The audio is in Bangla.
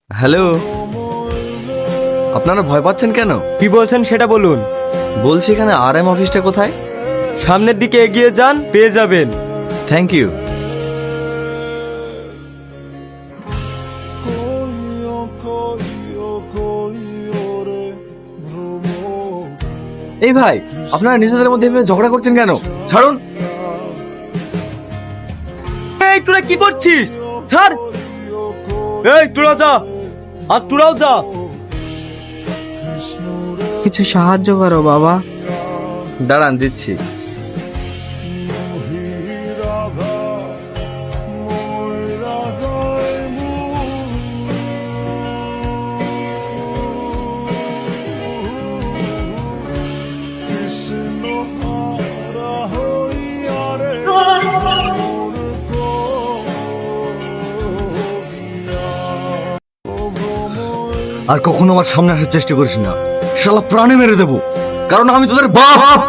হ্যালো, আপনারা ভয় পাচ্ছেন কেন? কি বলছেন সেটা বলুন। বলছি এখানে RM অফিসটা কোথায়? সামনের দিকে এগিয়ে যান, পেয়ে যাবেন। Thank you. এই ভাই, আপনারা নিজেদের মধ্যে এভাবে ঝগড়া করছেন কেন? ছাড়ুন। এই তোরা কি করছিস? ছাড়। এই তোরা যা, আর তোরাও যা। কিছু সাহায্য করো বাবা। দাঁড়ান, দিচ্ছি। আর কখনো আমার সামনে আসার চেষ্টা করিস না, শালা প্রাণে মেরে দেবো, কারণ আমি তোদের বাপ।